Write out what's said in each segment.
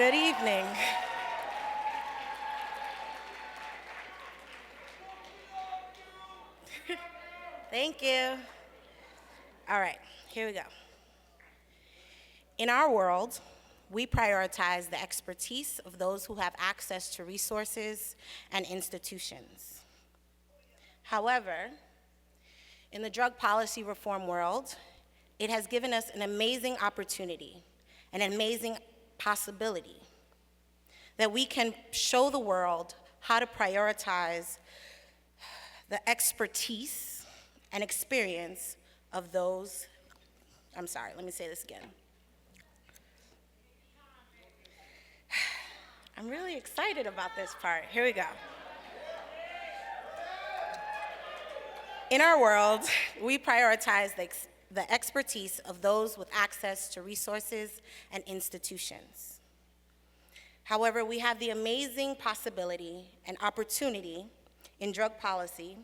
Good evening. Thank you. All right, here we go. In our world, we prioritize the expertise of those who have access to resources and institutions. However, in the drug policy reform world, it has given us an amazing opportunity, an amazing possibility that we can show the world how to prioritize the expertise and experience of those, I'm sorry, let me say this again. I'm really excited about this part. Here we go. In our world, we prioritize the expertise of those with access to resources and institutions. However, we have the amazing possibility and opportunity in drug policy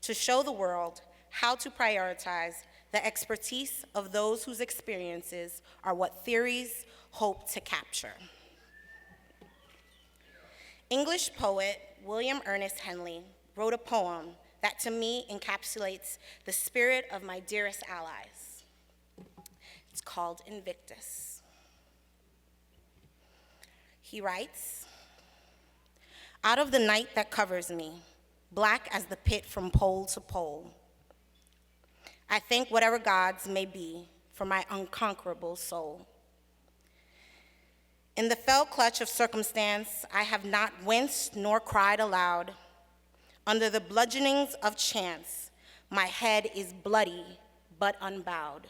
to show the world how to prioritize the expertise of those whose experiences are what theories hope to capture. English poet William Ernest Henley wrote a poem that to me encapsulates the spirit of my dearest allies. It's called Invictus. He writes, "Out of the night that covers me, black as the pit from pole to pole, I thank whatever gods may be for my unconquerable soul. In the fell clutch of circumstance, I have not winced nor cried aloud. Under the bludgeonings of chance, my head is bloody but unbowed.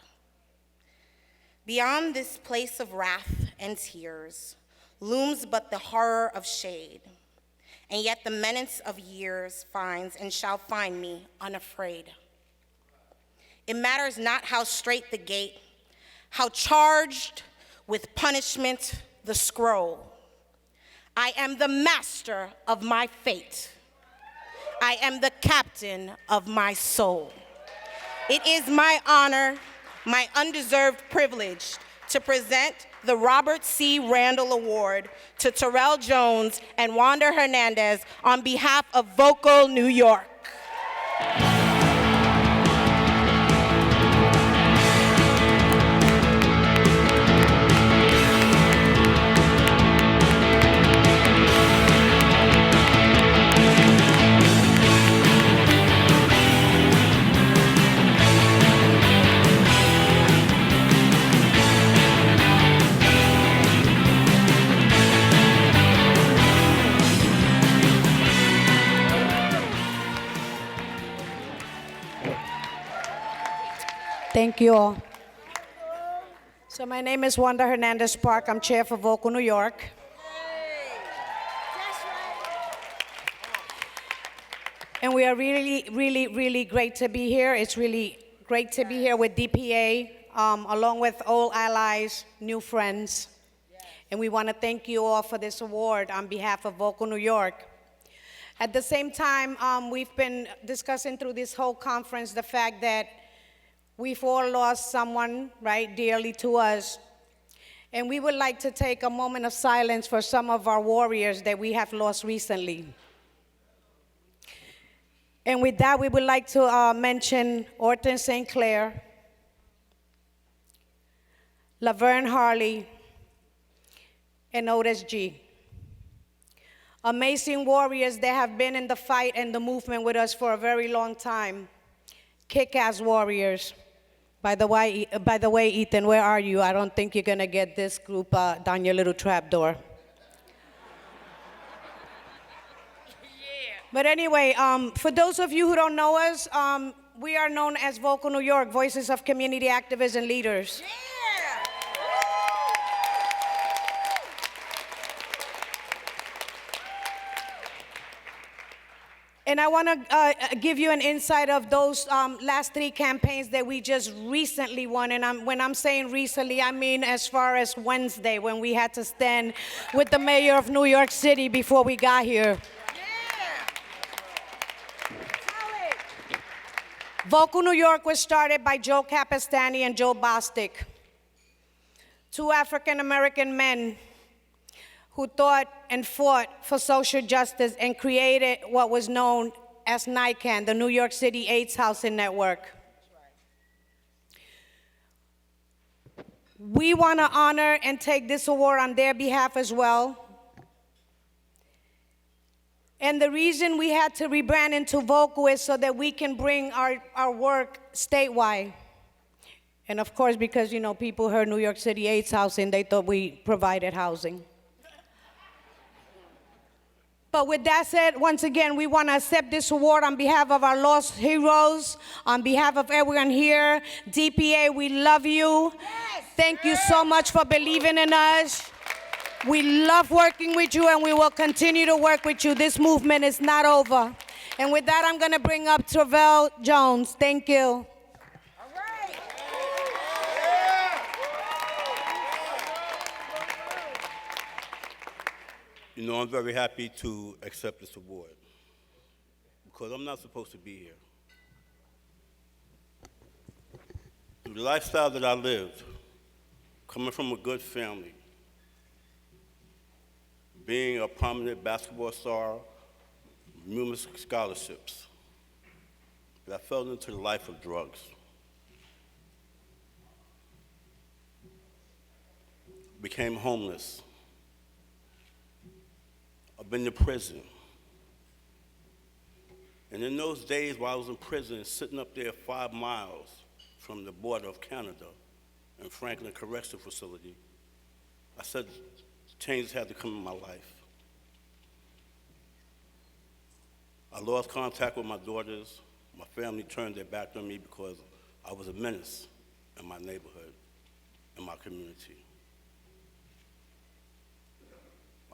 Beyond this place of wrath and tears looms but the horror of shade, and yet the menace of years finds and shall find me unafraid. It matters not how straight the gate, how charged with punishment the scroll. I am the master of my fate. I am the captain of my soul. It is my honor, my undeserved privilege, to present the Robert C. Randall Award to Terrell Jones and Wanda Hernandez on behalf of Vocal New York." Thank you all. So my name is Wanda Hernandez Park. I'm chair for Vocal New York. And we are really, really, really great to be here. It's really great to be here with DPA, along with old allies, new friends. And we want to thank you all for this award on behalf of Vocal New York. At the same time, we've been discussing through this whole conference the fact that we've all lost someone, right, dearly to us. And we would like to take a moment of silence for some of our warriors that we have lost recently. And with that, we would like to mention Orton St. Clair, Laverne Harley, and Otis G. Amazing warriors that have been in the fight and the movement with us for a very long time. Kick-ass warriors. By the way, Ethan, where are you? I don't think you're gonna get this group down your little trapdoor. But anyway, for those of you who don't know us, we are known as Vocal New York, Voices of Community Activists and Leaders. And I want to give you an insight of those last 3 campaigns that we just recently won. And when I'm saying recently, I mean as far as Wednesday, when we had to stand with the mayor of New York City before we got here. Vocal New York was started by Joe Capistani and Joe Bostic, 2 African-American men who thought and fought for social justice and created what was known as NYCAN, the New York City AIDS Housing Network. We want to honor and take this award on their behalf as well. And the reason we had to rebrand into Vocal is so that we can bring our work statewide. And of course, because, you know, people heard New York City AIDS Housing, they thought we provided housing. But with that said, once again, we want to accept this award on behalf of our lost heroes, on behalf of everyone here. DPA, we love you. Yes. Thank you so much for believing in us. We love working with you, and we will continue to work with you. This movement is not over. And with that, I'm going to bring up Travell Jones. Thank you. You know, I'm very happy to accept this award because I'm not supposed to be here. Through the lifestyle that I lived, coming from a good family, being a prominent basketball star, numerous scholarships, but I fell into the life of drugs. Became homeless. I've been to prison. And in those days while I was in prison, sitting up there 5 miles from the border of Canada in Franklin Correctional Facility, I said changes had to come in my life. I lost contact with my daughters. My family turned their back on me because I was a menace in my neighborhood, in my community.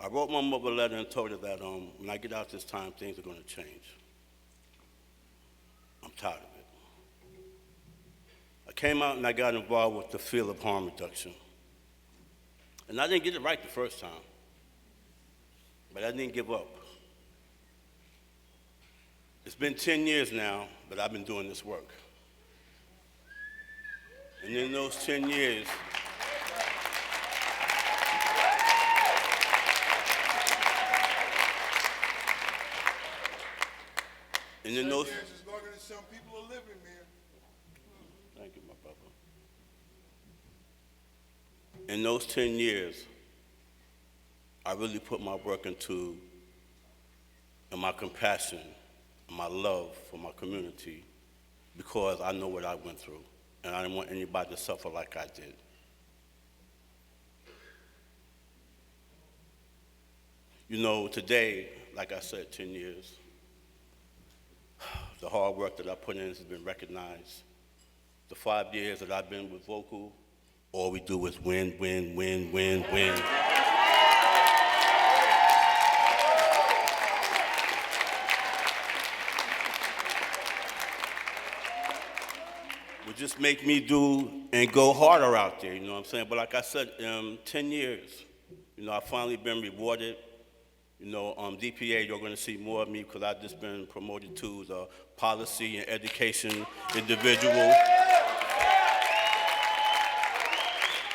I wrote my mother a letter and told her that when I get out this time, things are going to change. I'm tired of it. I came out and I got involved with the field of harm reduction. And I didn't get it right the first time, but I didn't give up. It's been 10 years now that I've been doing this work. And in those 10 years, and in those, as long as some people are living there. thank you, my brother. In those 10 years, I really put my work into, and my compassion, and my love for my community, because I know what I went through, and I didn't want anybody to suffer like I did. You know, today, like I said, 10 years, the hard work that I put in has been recognized. The 5 years that I've been with Vocal, all we do is win, win, win, win, win. Would just make me do and go harder out there, you know what I'm saying? But like I said, 10 years, you know, I've finally been rewarded. You know, DPA, you're going to see more of me because I've just been promoted to the policy and education individual.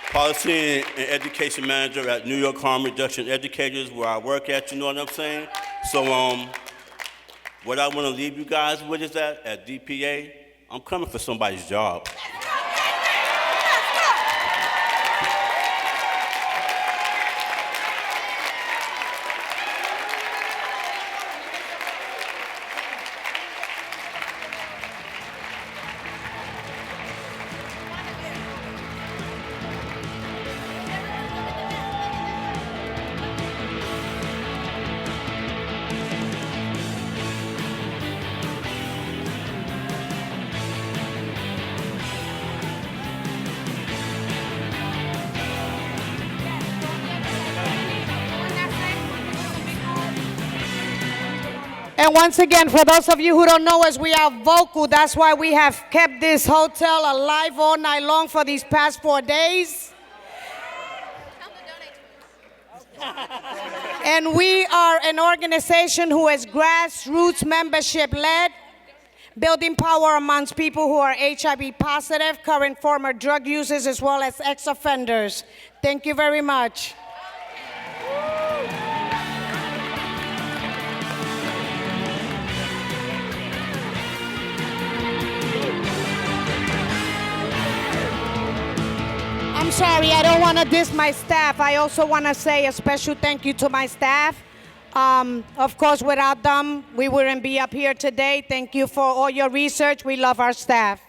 Policy and education manager at New York Harm Reduction Educators, where I work at, you know what I'm saying? So what I want to leave you guys with is that at DPA, I'm coming for somebody's job. And once again, for those of you who don't know us, we are Vocal. That's why we have kept this hotel alive all night long for these past 4 days. And we are an organization who is grassroots membership led, building power amongst people who are HIV positive, current former drug users, as well as ex-offenders. Thank you very much. sorry, I don't want to diss my staff. I also want to say a special thank you to my staff. Of course, without them, we wouldn't be up here today. Thank you for all your research. We love our staff.